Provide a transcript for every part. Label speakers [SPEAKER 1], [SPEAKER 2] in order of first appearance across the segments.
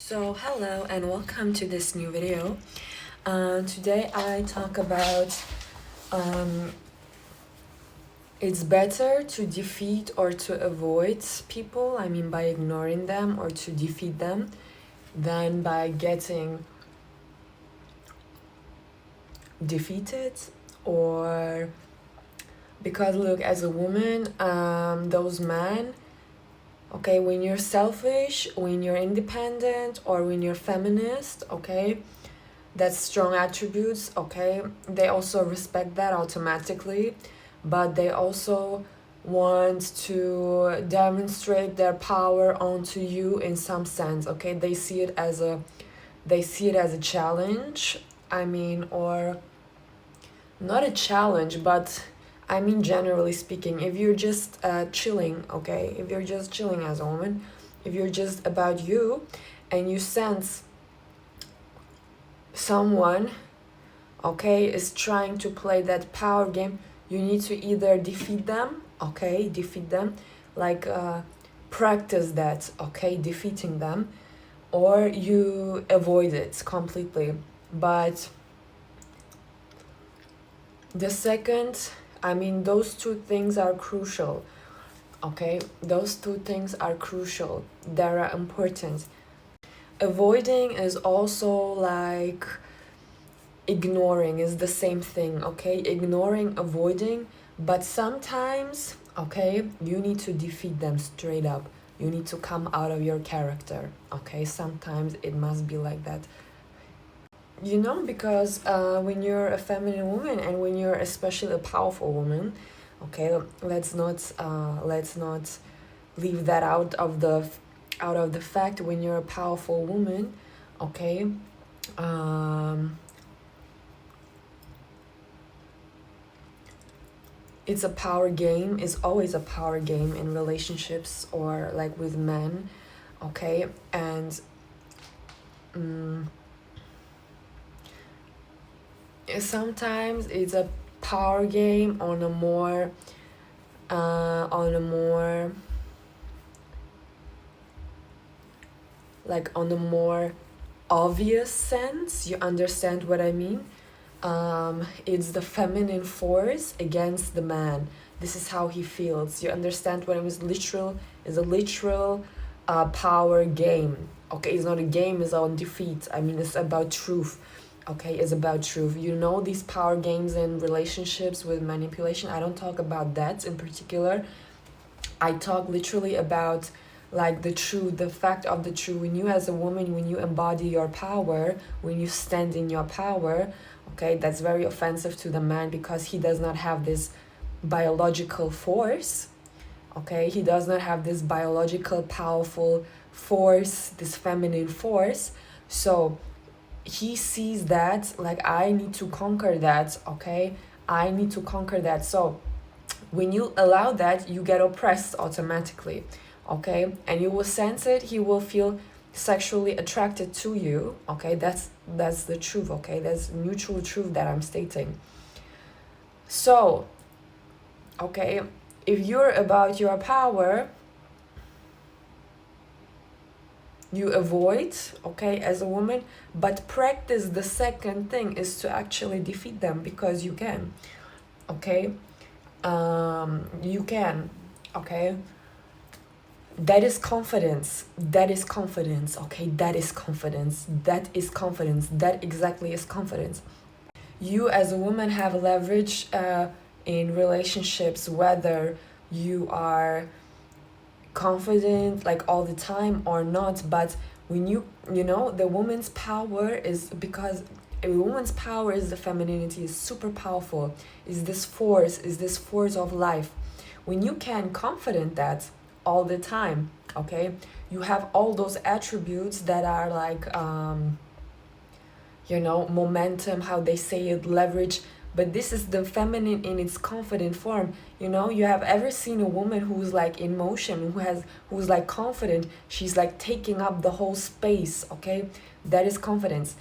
[SPEAKER 1] So hello and welcome to this new video. Today I talk about um, it's better to defeat or to avoid people, I mean by ignoring them, or to defeat them than by getting defeated. Or because look, as a woman, those men, okay, when you're selfish, when you're independent, or when you're feminist, okay, that's strong attributes, okay, they also respect that automatically, but they also want to demonstrate their power onto you in some sense, okay, they see it as a challenge, I mean, or not a challenge, but I mean generally speaking, if you're just chilling, okay, if you're just chilling as a woman, if you're just about you and you sense someone, okay, is trying to play that power game, you need to either defeat them, okay, defeat them, like practice that, okay, defeating them, or you avoid it completely. But the second, I mean, those two things are crucial, okay, those two things are crucial, they are important. Avoiding is also like ignoring, is the same thing, okay, ignoring, avoiding, but sometimes, okay, you need to defeat them straight up, you need to come out of your character, okay, sometimes it must be like that, you know, because when you're a feminine woman and when you're especially a powerful woman, okay, let's not leave that out of the fact. When you're a powerful woman, okay, it's a power game, it's always a power game in relationships or like with men, okay, and sometimes it's a power game on a more like on a more obvious sense, you understand what I mean. It's the feminine force against the man. This is how he feels. You understand what I mean? It's a literal power game. Okay, it's not a game, it's on defeat. I mean, it's about truth. Okay, it's about truth. You know, these power games in relationships with manipulation, I don't talk about that in particular. I talk literally about like the truth, the fact of the truth. When you as a woman, when you embody your power, when you stand in your power, okay, that's very offensive to the man because he does not have this biological force, okay, he does not have this biological powerful force, this feminine force, so he sees that like I need to conquer that, okay, I need to conquer that. So when you allow that, you get oppressed automatically, okay, and you will sense it, he will feel sexually attracted to you, okay, that's the truth, okay, that's mutual truth that I'm stating. So okay, if you're about your power, you avoid, okay, as a woman, but practice the second thing is to actually defeat them, because you can, okay, you can, okay, that is confidence, that is confidence, okay, that is confidence, that is confidence, that exactly is confidence. You as a woman have leverage in relationships, whether you are confident like all the time or not, but when you know, the woman's power is, because a woman's power is the femininity, is super powerful, is this force of life. When you can confident that all the time, okay, you have all those attributes that are like you know, momentum, how they say it, leverage, but this is the feminine in its confident form. You know, you have ever seen a woman who's like in motion, who's like confident, she's like taking up the whole space, okay, that is confidence.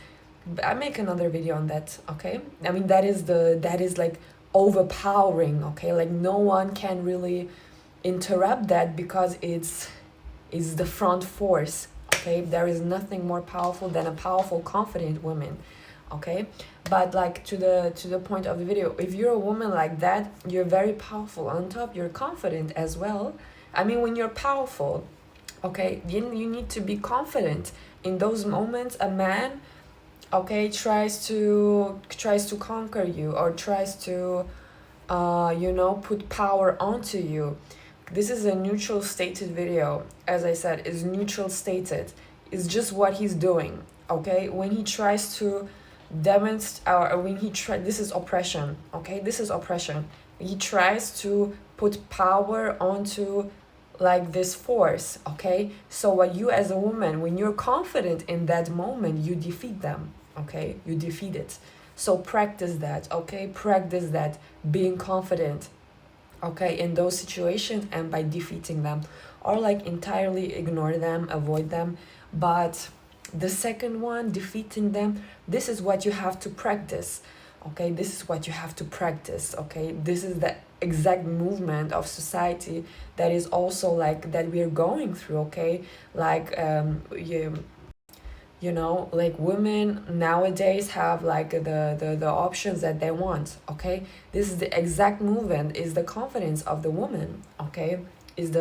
[SPEAKER 1] I make another video on that, okay, I mean, that is like overpowering, okay, like no one can really interrupt that because it's the front force, okay? There is nothing more powerful than a powerful, confident woman, okay? But like to the point of the video, if you're a woman like that, you're very powerful. On top, you're confident as well. I mean, when you're powerful, okay, you need to be confident. In those moments, a man, okay, tries to conquer you, or tries to put power onto you. This is a neutral stated video. As I said, is neutral stated. It's just what he's doing, okay? When he tries to demonstrate, or when he this is oppression, okay? This is oppression. He tries to put power onto like this force, okay? So what you as a woman, when you're confident in that moment, you defeat them, okay? You defeat it. So practice that, okay? Practice that, being confident, okay, in those situations, and by defeating them, or like entirely ignore them, avoid them. But the second one, defeating them, this is what you have to practice, okay? This is what you have to practice, okay? This is the exact movement of society that is also like that we're going through, okay? Like you know, like women nowadays have like the options that they want, okay? This is the exact movement, is the confidence of the woman, okay? Is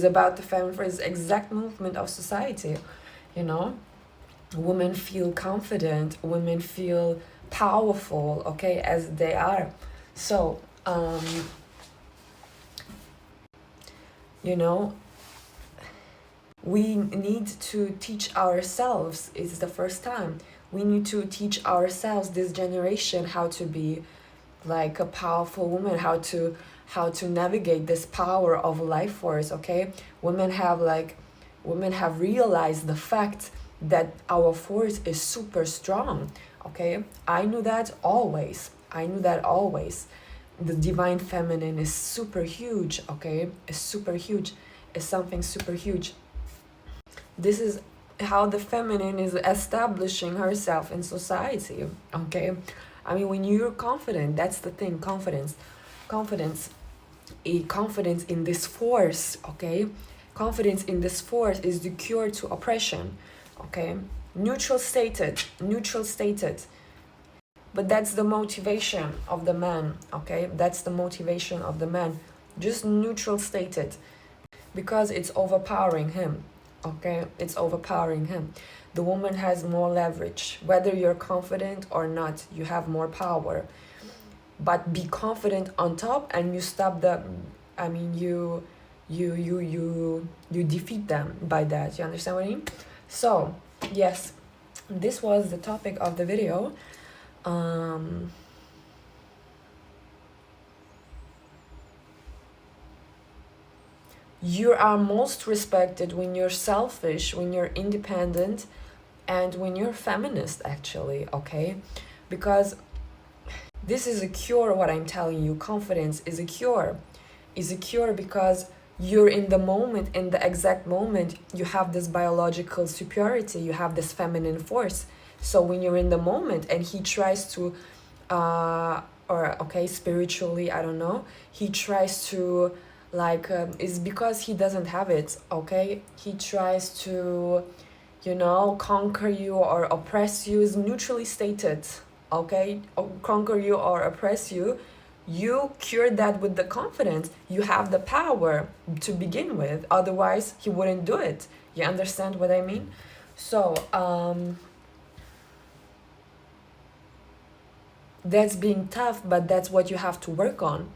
[SPEAKER 1] about the feminine force, exact movement of society, you know? Women feel confident, women feel powerful, okay, as they are. So you know, we need to teach ourselves, it's the first time, we need to teach ourselves, this generation, how to be like a powerful woman, how to navigate this power of life force, okay? Women have realized the fact that our force is super strong, okay? I knew that always. The divine feminine is super huge, okay? It's super huge. It's something super huge. This is how the feminine is establishing herself in society, okay? I mean, when you're confident, that's the thing, confidence in this force, okay? Confidence in this force is the cure to oppression, okay? Neutral stated. But that's the motivation of the man, okay? That's the motivation of the man. Just neutral stated. Because it's overpowering him, okay? It's overpowering him. The woman has more leverage. Whether you're confident or not, you have more power. But be confident on top, and you stop the, I mean, you defeat them by that. You understand what I mean? So, yes, this was the topic of the video. You are most respected when you're selfish, when you're independent, and when you're feminist, actually, okay? Because this is a cure, what I'm telling you. Confidence is a cure. Is a cure because you're in the moment, in the exact moment, you have this biological superiority, you have this feminine force. So when you're in the moment and he tries to, spiritually, I don't know, he tries to, it's because he doesn't have it, okay? He tries to, conquer you or oppress you, is neutrally stated, okay? Conquer you or oppress you. You cure that with the confidence. You have the power to begin with. Otherwise, he wouldn't do it. You understand what I mean? So, that's being tough, but that's what you have to work on.